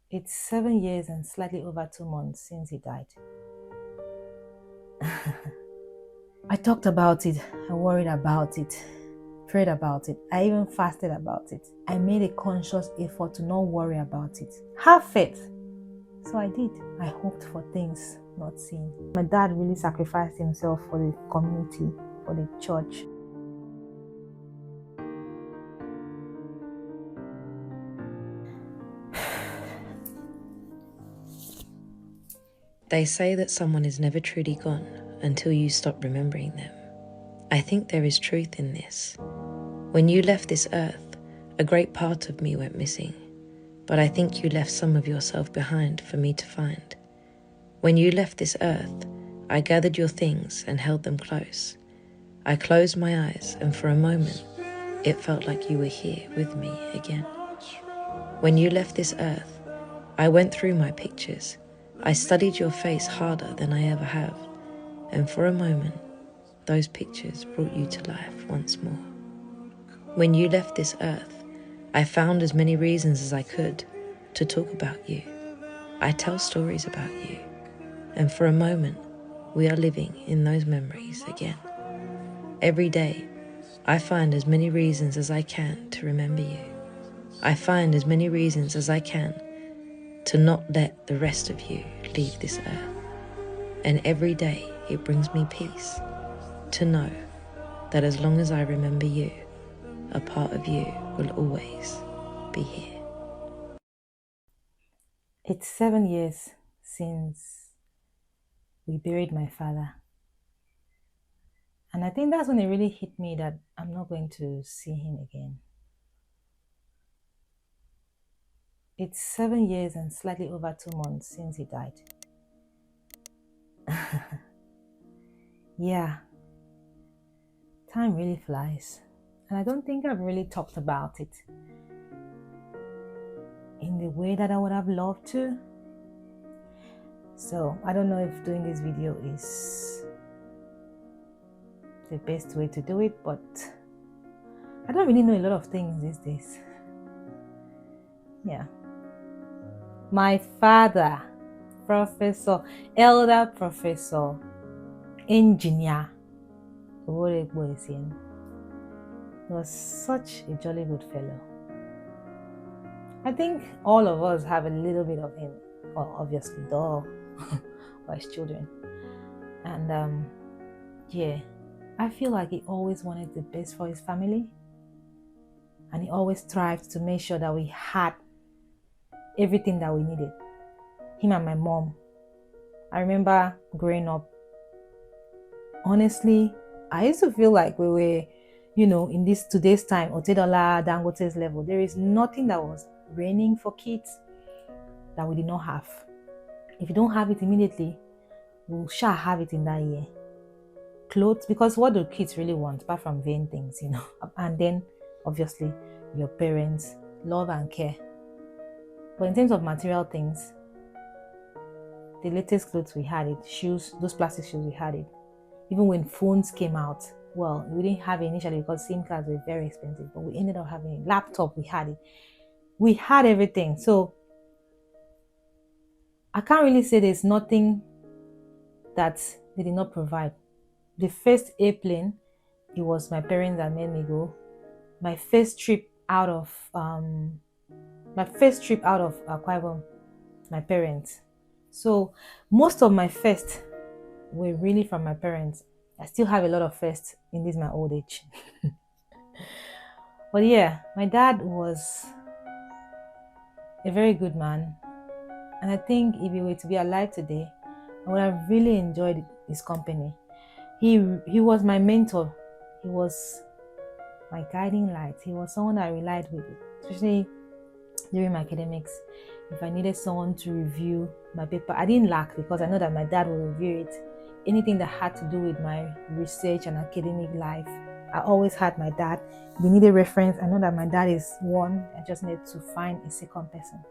It's 7 years and slightly over 2 months since he died. I talked about it, I worried about it, prayed about it, I even fasted about it. I made a conscious effort to not worry about it. Have faith. So I did. I hoped for things not seen. My dad really sacrificed himself for the community, for the church. They say that someone is never truly gone until you stop remembering them. I think there is truth in this. When you left this earth, a great part of me went missing, but I think you left some of yourself behind for me to find. When you left this earth, I gathered your things and held them close. I closed my eyes, and for a moment, it felt like you were here with me again. When you left this earth, I went through my pictures. I studied your face harder than I ever have, and for a moment, those pictures brought you to life once more. When you left this earth, I found as many reasons as I could to talk about you. I tell stories about you, and for a moment, we are living in those memories again. Every day, I find as many reasons as I can to remember you. I find as many reasons as I can to not let the rest of you leave this earth. And every day it brings me peace to know that as long as I remember you, a part of you will always be here. It's 7 years since we buried my father. And I think that's when it really hit me that I'm not going to see him again. It's 7 years and slightly over 2 months since he died. Yeah, time really flies. And I don't think I've really talked about it in the way that I would have loved to. So I don't know if doing this video is the best way to do it, but I don't really know a lot of things these days. Yeah. My father, Professor, Elder Professor, Engineer Oworegbo Esien, was such a jolly good fellow. I think all of us have a little bit of him. Well, obviously, duh, we're his children. And yeah, I feel like he always wanted the best for his family. And he always strived to make sure that we had everything that we needed. Him and my mom. I remember growing up, honestly, I used to feel like we were, in this today's time, Otedola, Dangote's level. There is nothing that was raining for kids that we did not have. If you don't have it immediately, we shall have it in that year. Clothes, because what do kids really want apart from vain things, And then, obviously, your parents, love and care. But in terms of material things, the latest clothes we had it, shoes, those plastic shoes we had it. Even when phones came out, well, we didn't have it initially because SIM cards were very expensive, but we ended up having a laptop, we had it. We had everything. So I can't really say there's nothing that they did not provide. The first airplane, it was my parents that made me go. My first trip out of Akwa Ibom, my parents. So most of my first were really from my parents. I still have a lot of firsts in this my old age. But yeah, my dad was a very good man. And I think if he were to be alive today, I would have really enjoyed his company. He was my mentor. He was my guiding light. He was someone I relied with, especially during my academics. If I needed someone to review my paper, I didn't lack because I know that my dad will review it. Anything that had to do with my research and academic life, I always had my dad. If they needed reference, I know that my dad is one. I just need to find a second person.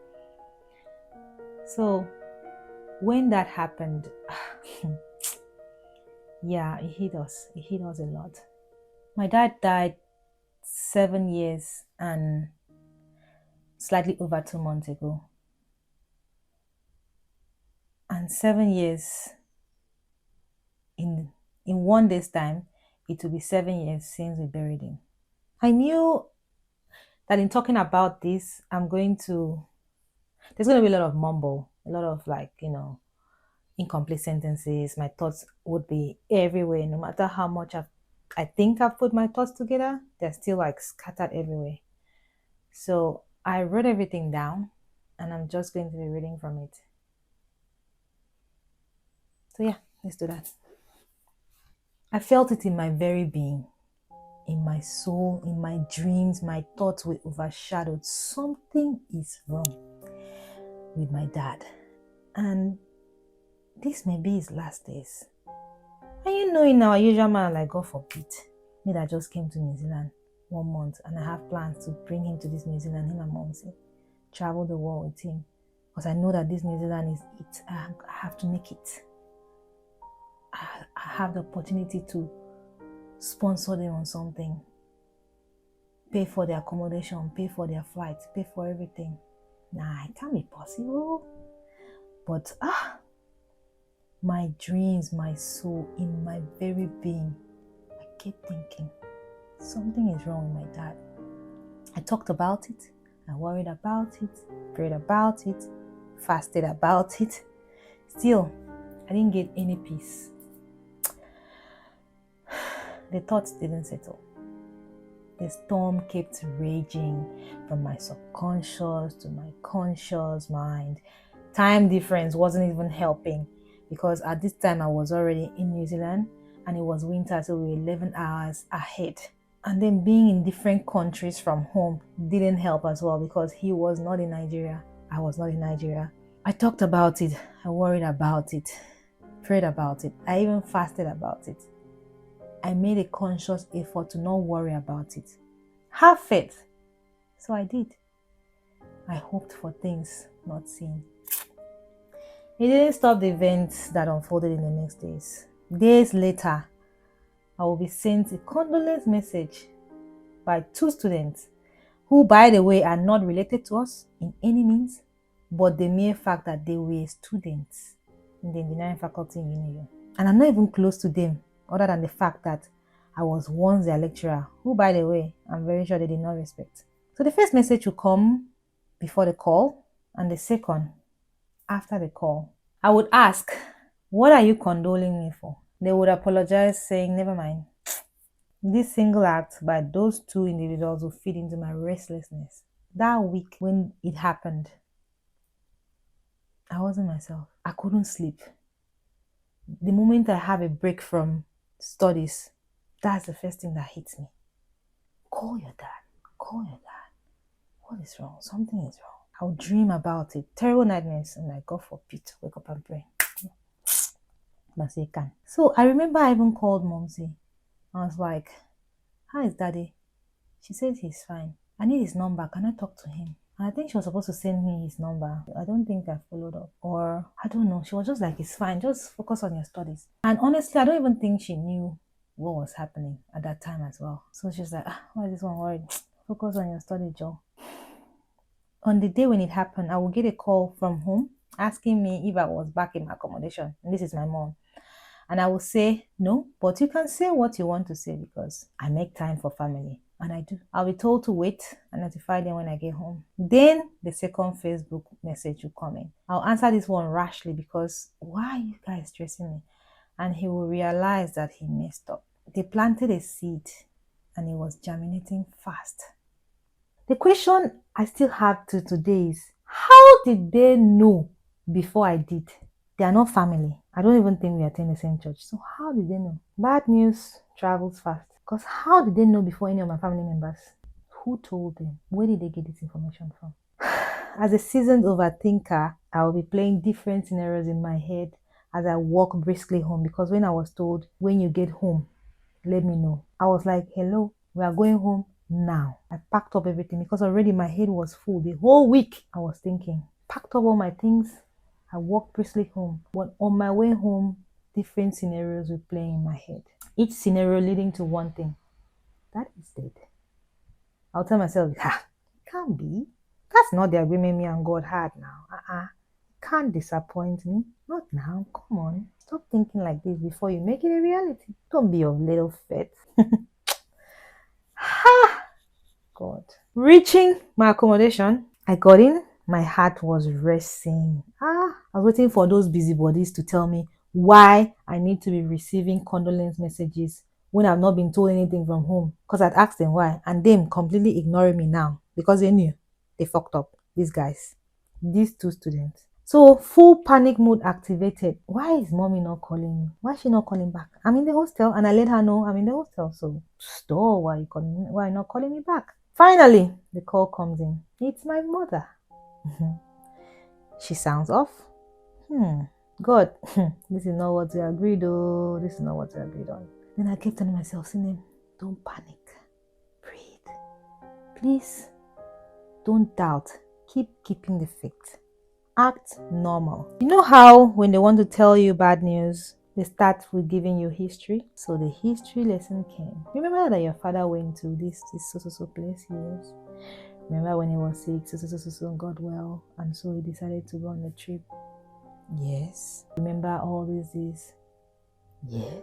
So when that happened, yeah, it hit us. It hit us a lot. My dad died 7 years and slightly over 2 months ago. And 7 years in in one day's time, it will be 7 years since we buried him. I knew that in talking about this, there's going to be a lot of mumble, a lot of incomplete sentences. My thoughts would be everywhere, no matter how much I think I've put my thoughts together, they're still like scattered everywhere. So I wrote everything down and I'm just going to be reading from it. So yeah, let's do that. I felt it in my very being, in my soul, in my dreams. My thoughts were overshadowed. Something is wrong with my dad. And this may be his last days. And in our usual manner, like God forbid, me that just came to New Zealand 1 month and I have plans to bring him to this New Zealand, him and Momsy, travel the world with him. Because I know that this New Zealand is it. I have to make it. I have the opportunity to sponsor them on something, pay for their accommodation, pay for their flights, pay for everything. Nah, it can't be possible. But my dreams, my soul, in my very being, I kept thinking, something is wrong with my dad. I talked about it, I worried about it, prayed about it, fasted about it. Still, I didn't get any peace. The thoughts didn't settle. The storm kept raging from my subconscious to my conscious mind. Time difference wasn't even helping because at this time I was already in New Zealand and it was winter, so we were 11 hours ahead. And then being in different countries from home didn't help as well because he was not in Nigeria. I was not in Nigeria. I talked about it. I worried about it. Prayed about it. I even fasted about it. I made a conscious effort to not worry about it. Have faith. So I did. I hoped for things not seen. It didn't stop the events that unfolded in the next days. Days later, I will be sent a condolence message by 2 students who, by the way, are not related to us in any means, but the mere fact that they were students in the engineering faculty in UNIU. And I'm not even close to them, other than the fact that I was once their lecturer, who, by the way, I'm very sure they did not respect. So the first message will come before the call, and the second after the call. I would ask, what are you condoling me for? They would apologize, saying, never mind. This single act by those 2 individuals will feed into my restlessness. That week when it happened, I wasn't myself. I couldn't sleep. The moment I have a break from studies, that's the first thing that hits me. Call your dad. Call your dad. What is wrong? Something is wrong. I'll dream about it. Terrible nightmares. And God forbid, wake up and pray. But you can. So I remember I even called Momsy. I was like, how is daddy? She said he's fine. I need his number. Can I talk to him? And I think she was supposed to send me his number. I don't think I followed up. Or I don't know. She was just like, it's fine. Just focus on your studies. And honestly, I don't even think she knew what was happening at that time as well. So she's like, why is this one worried? Focus on your study, Joe. On the day when it happened, I would get a call from home asking me if I was back in my accommodation. And this is my mom. And I will say, no, but you can say what you want to say because I make time for family. And I do. I'll be told to wait and notify them when I get home. Then the second Facebook message will come in. I'll answer this one rashly because why are you guys stressing me? And he will realize that he messed up. They planted a seed and it was germinating fast. The question I still have to today is, how did they know before I did? They are not family. I don't even think we attend the same church. So how did they know? Bad news travels fast. Because how did they know before any of my family members? Who told them? Where did they get this information from? As a seasoned overthinker, I will be playing different scenarios in my head as I walk briskly home. Because when I was told, when you get home, let me know, I was like, hello, we are going home now. I packed up everything because already my head was full. The whole week I was thinking. Packed up all my things. I walked briskly home. But on my way home, different scenarios were playing in my head. Each scenario leading to one thing. That is dead. I'll tell myself, it can't be. That's not the agreement me and God had now. Can't disappoint me. Not now. Come on. Stop thinking like this before you make it a reality. Don't be a little fit. Ha! God. Reaching my accommodation, I got in. My heart was racing. I was waiting for those busybodies to tell me why I need to be receiving condolence messages when I've not been told anything from home. Because I'd asked them why, and them completely ignoring me now because they knew they fucked up. These guys, these two students. So full panic mode activated. Why is mommy not calling me? Why is she not calling back? I'm in the hostel and I let her know I'm in the hostel. So store, why are you calling me? Why are you not calling me back? Finally, the call comes in. It's my mother. She sounds off. God, this is not what we agreed on. This is not what we agreed on. Then I kept telling myself, Sinem, don't panic. Breathe. Please, don't doubt. Keep keeping the faith. Act normal. You know how when they want to tell you bad news, they start with giving you history? So the history lesson came. Remember that your father went to this so place? Yes. Remember when he was sick, so got well, and so he decided to go on a trip? Yes. Remember all this? Yes.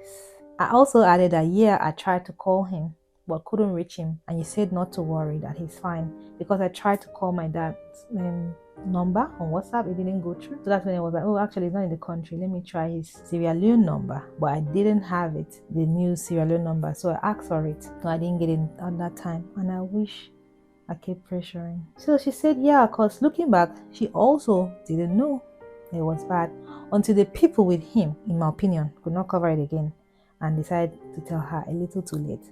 I also added that I tried to call him but couldn't reach him, and he said not to worry, that he's fine, because I tried to call my dad's number on WhatsApp. It didn't go through. So that's when I was like, oh, actually he's not in the country, let me try his Sierra Leone number. But I didn't have it, the new Sierra Leone number, so I asked for it. So I didn't get it at that time, and I wish I kept pressuring. So she said, yeah, because looking back, she also didn't know it was bad until the people with him, in my opinion, could not cover it again and decided to tell her a little too late.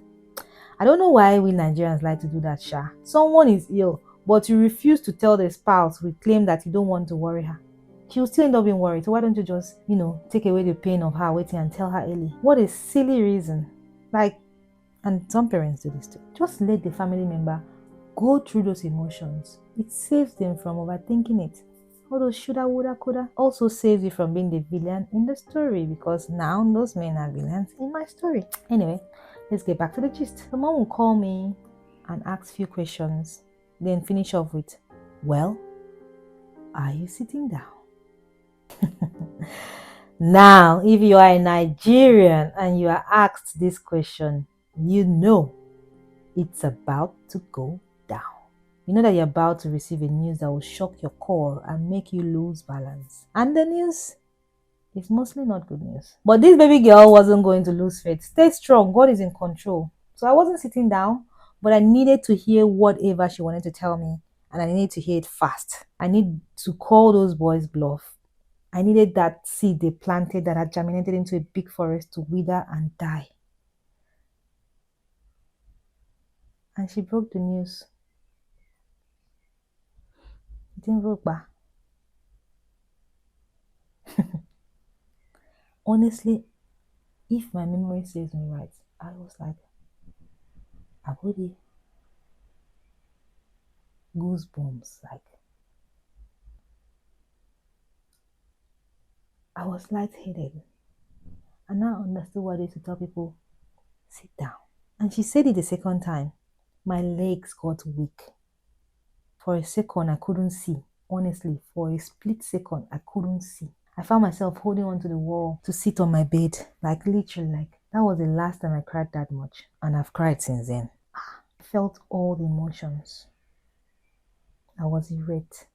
I don't know why we Nigerians like to do that, Sha. Someone is ill, but you refuse to tell the spouse with claim that you don't want to worry her. She will still end up being worried. So why don't you just, take away the pain of her waiting and tell her early? What a silly reason. Like, and some parents do this too. Just let the family member go through those emotions. It saves them from overthinking it. All those shoulda, woulda, coulda also saves you from being the villain in the story, because now those men are villains in my story. Anyway, let's get back to the gist. The mom will call me and ask few questions, then finish off with, well, are you sitting down? Now, if you are a Nigerian and you are asked this question, you know it's about to go down. You know that you're about to receive a news that will shock your core and make you lose balance. And the news is mostly not good news. But this baby girl wasn't going to lose faith. Stay strong. God is in control. So I wasn't sitting down, but I needed to hear whatever she wanted to tell me. And I needed to hear it fast. I need to call those boys bluff. I needed that seed they planted that had germinated into a big forest to wither and die. And she broke the news. It didn't work back. Honestly, if my memory serves me right, I was like, Abudi, goosebumps. Like, I was lightheaded. And now I understood why they used to tell people, sit down. And she said it the second time. My legs got weak. For a second, I couldn't see. Honestly, for a split second, I couldn't see. I found myself holding onto the wall to sit on my bed. Like, literally, like, that was the last time I cried that much. And I've cried since then. I felt all the emotions. I was irate.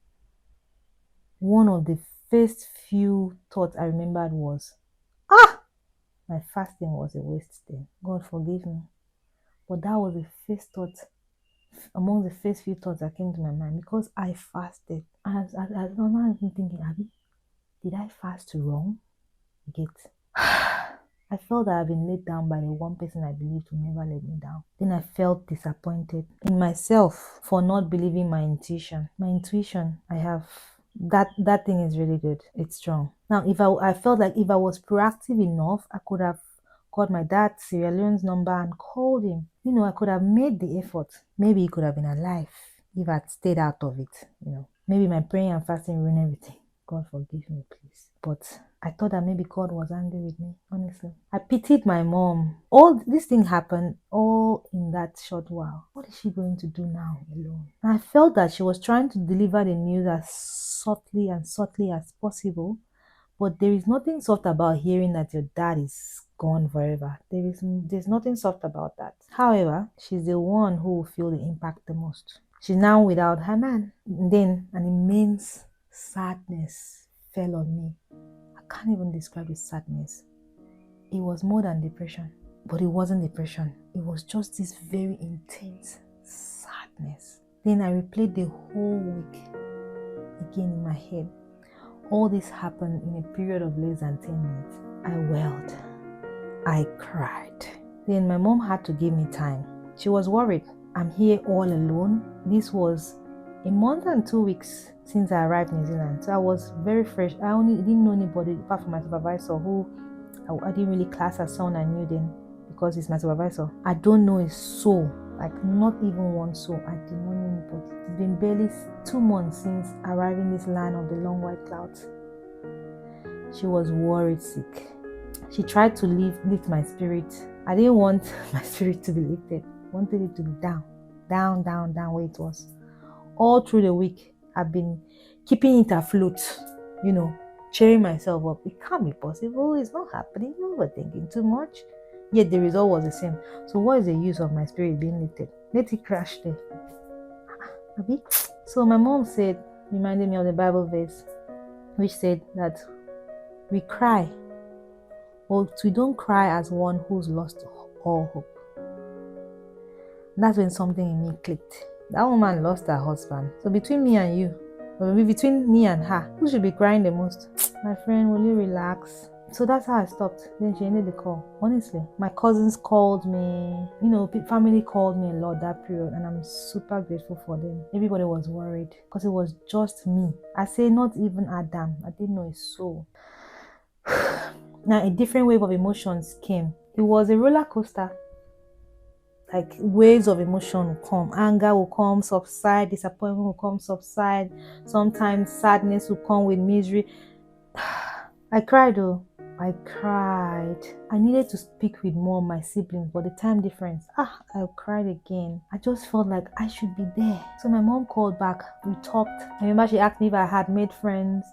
One of the first few thoughts I remembered was, my fasting was a waste then. God forgive me. But that was the first thought, among the first few thoughts that came to my mind, because I fasted. I was not even thinking, Abby, did I fast wrong? Get. I felt that I've been let down by the one person I believed would never let me down. Then I felt disappointed in myself for not believing my intuition. My intuition, I have that thing is really good. It's strong. Now, if I felt like if I was proactive enough, I could have called my dad, Sierra Leone's number, and called him. I could have made the effort. Maybe he could have been alive if I'd stayed out of it. Maybe my praying and fasting ruined everything. God forgive me, please. But I thought that maybe God was angry with me, honestly. I pitied my mom. All this thing happened all in that short while. What is she going to do now alone? And I felt that she was trying to deliver the news as softly and subtly as possible, But there is nothing soft about hearing that your dad is gone forever. There's nothing soft about that. However, she's the one who will feel the impact the most. She's now without her man. And then an immense sadness fell on me. I can't even describe the sadness. It was more than depression. But it wasn't depression. It was just this very intense sadness. Then I replayed the whole week again in my head. All this happened in a period of less than 10 minutes. I wailed. I cried. Then my mom had to give me time. She was worried. I'm here all alone. This was a month and 2 weeks since I arrived in New Zealand. So I was very fresh. I didn't know anybody apart from my supervisor, who I didn't really class as someone I knew then because he's my supervisor. I don't know his soul. Like, not even one soul. I did not know anybody. It's been barely 2 months since arriving in this land of the long white clouds. She was worried sick. She tried to lift my spirit. I didn't want my spirit to be lifted. I wanted it to be down where it was. All through the week, I've been keeping it afloat, cheering myself up. It can't be possible. It's not happening. You're overthinking too much. Yet the result was the same. So what is the use of my spirit being lifted? Let it crash there. So my mom reminded me of the Bible verse, which said that we cry, but we don't cry as one who's lost all hope. And that's when something in me clicked. That woman lost her husband. So between me and you, or maybe between me and her, who should be crying the most? My friend, will you relax? So that's how I stopped. Then she ended the call. Honestly, my cousins called me, family called me a lot that period, and I'm super grateful for them. Everybody was worried because it was just me. I say not even Adam. I didn't know his soul. Now a different wave of emotions came. It was a roller coaster. Like, waves of emotion will come. Anger will come, subside. Disappointment will come, subside. Sometimes sadness will come with misery. I cried though. I cried. I needed to speak with more of my siblings, but the time difference. I cried again. I just felt like I should be there. So my mom called back. We talked. I remember she asked me if I had made friends.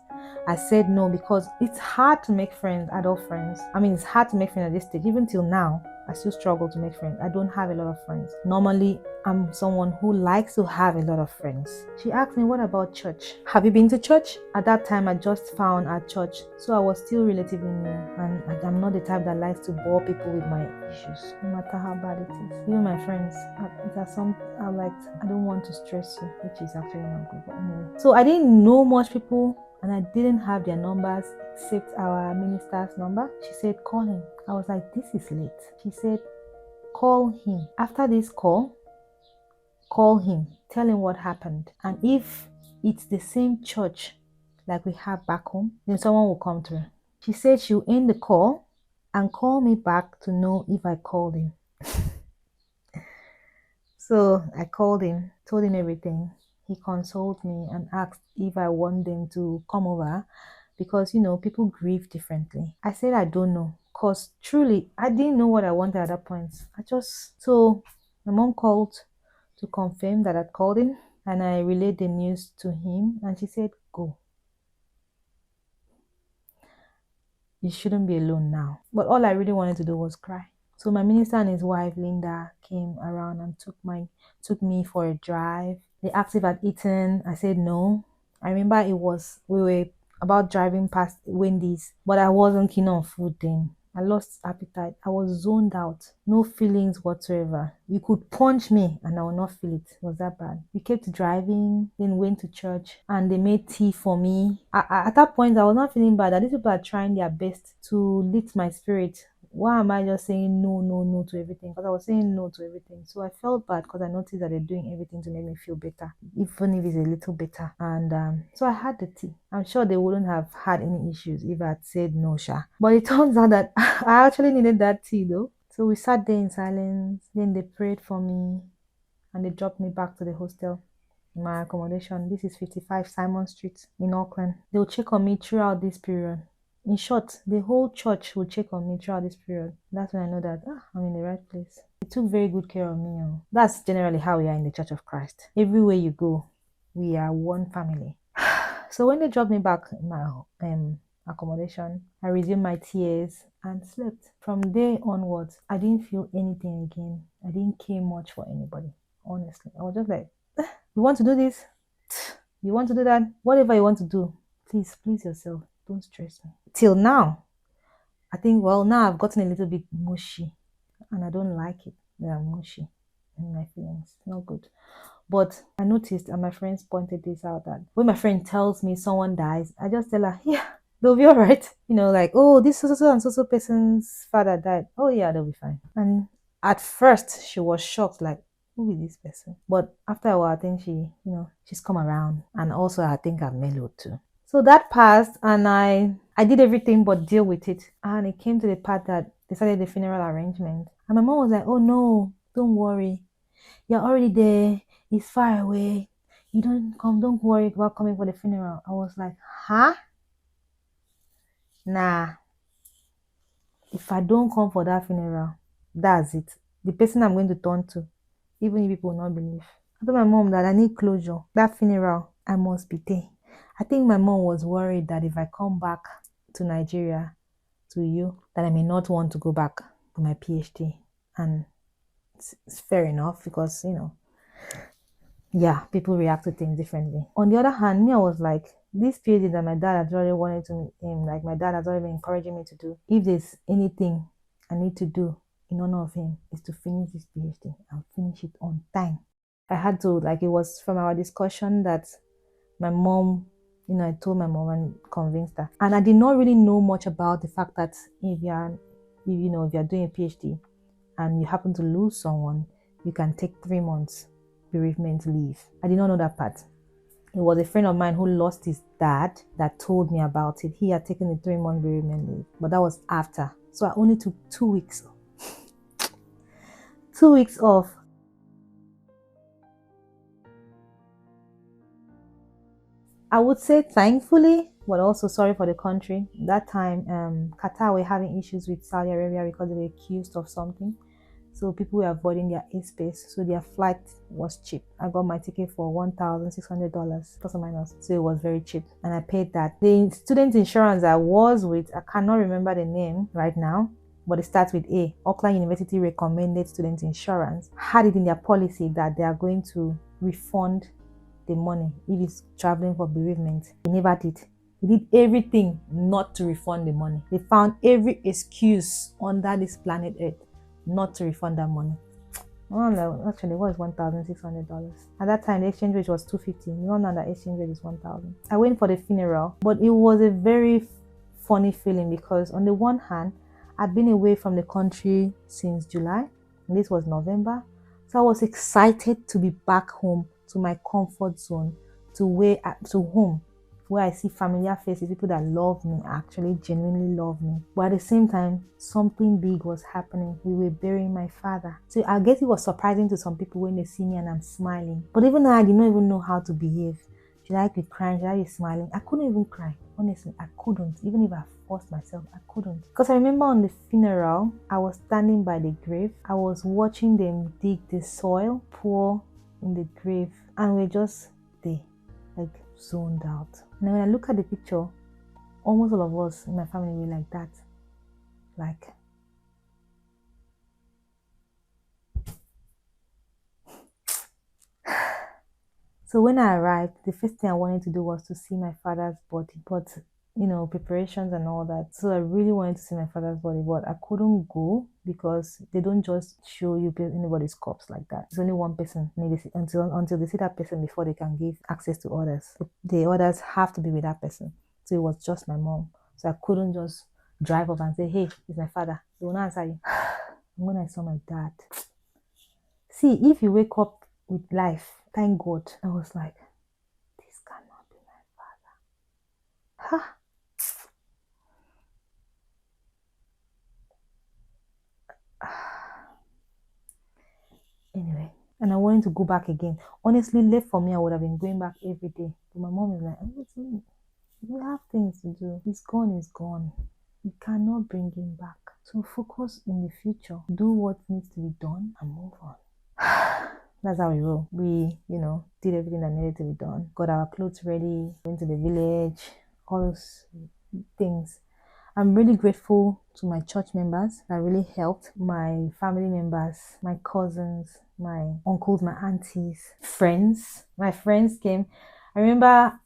I said no, because it's hard to make friends, adult friends. I mean, it's hard to make friends at this stage. Even till now, I still struggle to make friends. I don't have a lot of friends. Normally, I'm someone who likes to have a lot of friends. She asked me, what about church? Have you been to church? At that time, I just found a church. So I was still relatively new. And I'm not the type that likes to bore people with my issues, no matter how bad it is. Even my friends, I don't want to stress you, which is actually not good. But anyway. So I didn't know much people, and I didn't have their numbers except our minister's number. She said, call him. I was like, this is late. She said, call him. After this call him. Tell him what happened. And if it's the same church like we have back home, then someone will come through. She said she'll end the call and call me back to know if I called him. So I called him, told him everything. He consoled me and asked if I want them to come over because, people grieve differently. I said I don't know, because truly I didn't know what I wanted at that point. So my mom called to confirm that I'd called him, and I relayed the news to him, and she said, go. You shouldn't be alone now. But all I really wanted to do was cry. So my minister and his wife, Linda, came around and took me for a drive. They asked if I'd eaten. I said no. I remember we were about driving past Wendy's, but I wasn't keen on food then. I lost appetite. I was zoned out. No feelings whatsoever. You could punch me and I would not feel it. It was that bad. We kept driving, then went to church, and they made tea for me. At that point, I was not feeling bad. These people are trying their best to lift my spirit. Why am I just saying no, no, no to everything? Because I was saying no to everything. So I felt bad because I noticed that they're doing everything to make me feel better, even if it's a little better. And so I had the tea. I'm sure they wouldn't have had any issues if I had said no, Sha. But it turns out that I actually needed that tea though. So we sat there in silence. Then they prayed for me and they dropped me back to the hostel. My accommodation. This is 55 Simon Street in Auckland. They'll check on me throughout this period. In short, the whole church will check on me throughout this period. That's when I know that I'm in the right place. They took very good care of me. That's generally how we are in the Church of Christ. Everywhere you go, we are one family. So when they dropped me back in my accommodation. I resumed my tears and slept. From there onwards, I didn't feel anything again. I didn't care much for anybody, honestly. I was just like, you want to do this? You want to do that? Whatever you want to do, please yourself. Don't stress me. Till now, I think, well, now I've gotten a little bit mushy and I don't like it. They are mushy in my feelings. Not good. But I noticed, and my friends pointed this out, that when my friend tells me someone dies, I just tell her, yeah, they'll be all right. Like, oh, this so and so person's father died. Oh, yeah, they'll be fine. And at first, she was shocked, like, who is this person? But after a while, I think she's come around. And also, I think I've mellowed too. So that passed, and I did everything but deal with it. And it came to the part that they started the funeral arrangement. And my mom was like, oh, no, don't worry. You're already there. It's far away. You don't worry about coming for the funeral. I was like, huh? Nah. If I don't come for that funeral, that's it. The person I'm going to turn to, even if people will not believe. I told my mom that I need closure. That funeral, I must be there. I think my mom was worried that if I come back to Nigeria, to you, that I may not want to go back for my PhD. And it's fair enough because, yeah, people react to things differently. On the other hand, me, I was like, this PhD that my dad has already wanted to like my dad has already been encouraging me to do. If there's anything I need to do in honor of him, is to finish this PhD and finish it on time. I had to, like, it was from our discussion that my mom, I told my mom and convinced her. And I did not really know much about the fact that if you're doing a PhD and you happen to lose someone, you can take 3 months bereavement leave. I did not know that part. It was a friend of mine who lost his dad that told me about it. He had taken a 3-month bereavement leave, but that was after. So I only took 2 weeks. 2 weeks off. I would say thankfully, but also sorry for the country. That time, Qatar were having issues with Saudi Arabia because they were accused of something. So people were avoiding their airspace. So their flight was cheap. I got my ticket for $1,600 plus or minus. So it was very cheap. And I paid that. The student insurance I was with, I cannot remember the name right now, but it starts with A. Auckland University recommended student insurance, had it in their policy that they are going to refund the money if it's traveling for bereavement. He never did. He did everything not to refund the money. They found every excuse under this planet Earth not to refund that money. Well, actually, it was $1,600. At that time, the exchange rate was $250. Not now the exchange rate is $1,000. I went for the funeral, but it was a very funny feeling because on the one hand, I'd been away from the country since July, and this was November. So I was excited to be back home to my comfort zone, to home, where I see familiar faces, people that love me, actually genuinely love me. But at the same time, something big was happening. We were burying my father. So I guess it was surprising to some people when they see me and I'm smiling. But even though I did not even know how to behave. Should I be crying? Should I be smiling? I couldn't even cry. Honestly, I couldn't. Even if I forced myself, I couldn't. Because I remember on the funeral, I was standing by the grave. I was watching them dig the soil, pour in the grave, and we're just there, like zoned out. And when I look at the picture, almost all of us in my family were like that. Like, so when I arrived, the first thing I wanted to do was to see my father's body. But, preparations and all that. So I really wanted to see my father's body, but I couldn't go because they don't just show you anybody's corpse like that. It's only one person needed until they see that person before they can give access to others. The others have to be with that person. So it was just my mom. So I couldn't just drive up and say, hey, it's my father. They will not answer you. And when I saw my dad, see, if you wake up with life, thank God, I was like, this cannot be my father. Ha! Anyway, and I wanted to go back again. Honestly, left for me, I would have been going back every day. But my mom is like, we have things to do. He's gone, is gone. You cannot bring him back. So focus in the future. Do what needs to be done and move on. That's how we roll. We, did everything that needed to be done. Got our clothes ready, went to the village, all those things. I'm really grateful to my church members that really helped, my family members, my cousins, my uncles, my aunties, friends. My friends came. I remember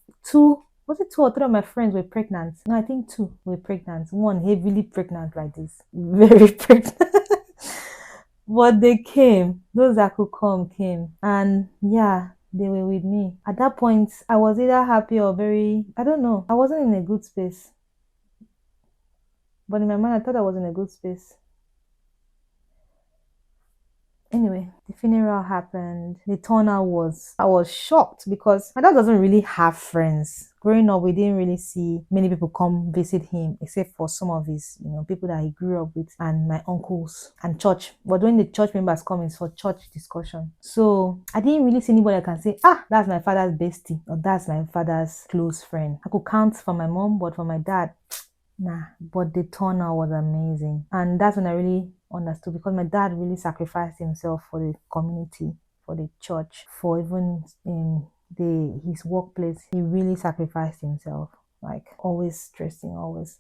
was it two or three of my friends were pregnant? No, I think two were pregnant. One heavily pregnant like this, very pregnant. But they came. Those that could come came. And yeah, they were with me. At that point, I was either happy or very, I don't know. I wasn't in a good space. But in my mind, I thought I was in a good space. Anyway, the funeral happened. The turnout I was shocked because my dad doesn't really have friends. Growing up, we didn't really see many people come visit him, except for some of his, people that he grew up with and my uncles and church. But when the church members come, it's for church discussion. So I didn't really see anybody I can say, that's my father's bestie or that's my father's close friend. I could count for my mom, but for my dad, nah, but the turnout was amazing. And that's when I really understood because my dad really sacrificed himself for the community, for the church, for even in his workplace. He really sacrificed himself. Like always stressing, always,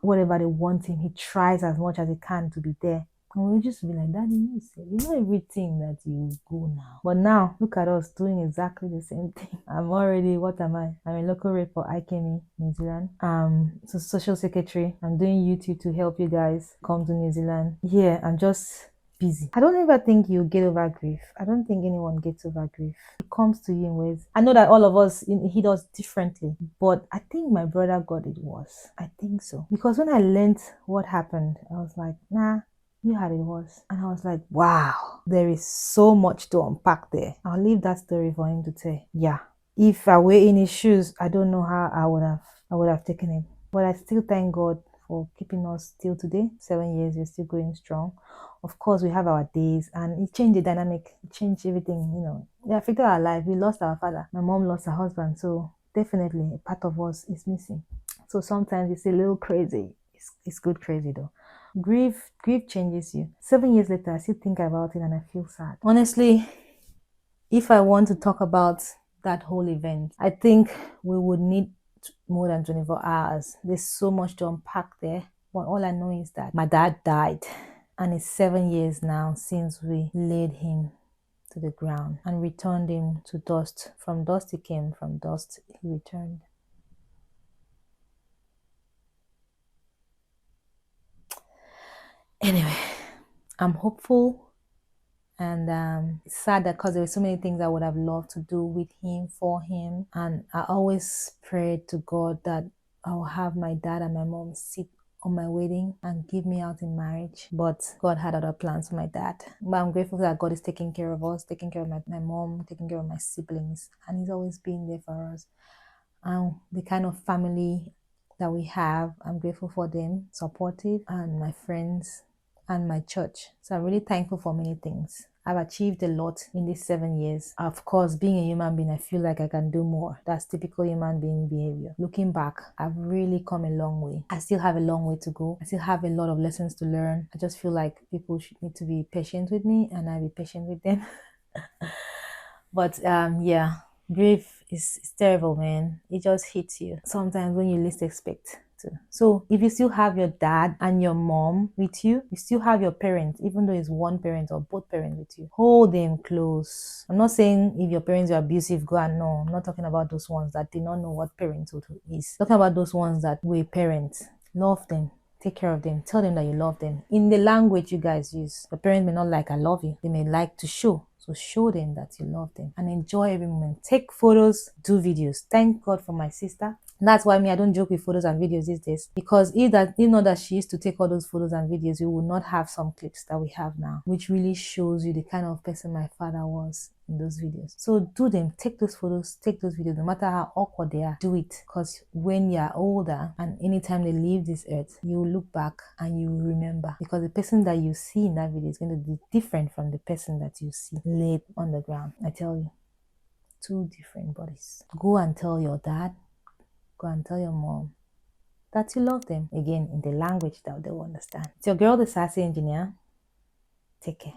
whatever they want him, he tries as much as he can to be there. And we'll just be like, Daddy, you know everything that you go now. But now, look at us doing exactly the same thing. What am I? I'm a local rep for IKME, New Zealand. So social secretary. I'm doing YouTube to help you guys come to New Zealand. Yeah, I'm just busy. I don't ever think you get over grief. I don't think anyone gets over grief. It comes to you in ways. I know that all of us, he does differently, but I think my brother got it worse. I think so. Because when I learned what happened, I was like, nah, you had it worse. And I was like, wow, there is so much to unpack there. I'll leave that story for him to tell. Yeah. If I were in his shoes, I don't know how I would have taken it. But I still thank God for keeping us till today. 7 years, we're still going strong. Of course, we have our days and it changed the dynamic, it changed everything, It affected our life. We lost our father. My mom lost her husband. So definitely a part of us is missing. So sometimes it's a little crazy. It's good crazy though. Grief changes you. 7 years later, I still think about it and I feel sad. Honestly, if I want to talk about that whole event, I think we would need more than 24 hours. There's so much to unpack there. But all I know is that my dad died. And it's 7 years now since we laid him to the ground and returned him to dust. From dust he came, from dust he returned. Anyway, I'm hopeful. And it's sad that because there were so many things I would have loved to do with him, for him. And I always prayed to God that I'll have my dad and my mom sit on my wedding and give me out in marriage. But God had other plans for my dad. But I'm grateful that God is taking care of us, taking care of my mom, taking care of my siblings. And he's always been there for us. And the kind of family that we have, I'm grateful for them, supportive, and my friends and my church. So I'm really thankful for many things. I've achieved a lot in these 7 years. Of course, being a human being, I feel like I can do more. That's typical human being behavior. Looking back, I've really come a long way. I still have a long way to go. I still have a lot of lessons to learn. I just feel like people should need to be patient with me and I be patient with them. But yeah, grief is terrible, man. It just hits you sometimes when you least expect to. So if you still have your dad and your mom with you, you still have your parents, even though it's one parent or both parents with you, hold them close. I'm not saying if your parents are abusive, go and no. I'm not talking about those ones that did not know what parenthood is. I'm talking about those ones that were parents. Love them. Take care of them. Tell them that you love them in the language you guys use. The parents may not like I love you. They may like to show. So show them that you love them and enjoy every moment. Take photos, do videos. Thank God for my sister. And that's why I don't joke with photos and videos these days. Because if not that she used to take all those photos and videos, you would not have some clips that we have now, which really shows you the kind of person my father was in those videos. So do them, take those photos, take those videos, no matter how awkward they are, do it. Because when you're older and anytime they leave this earth, you will look back and you will remember. Because the person that you see in that video is going to be different from the person that you see laid on the ground. I tell you, two different bodies. Go and tell your dad, go and tell your mom that you love them, again in the language that they will understand. It's your girl, the sassy engineer. Take care.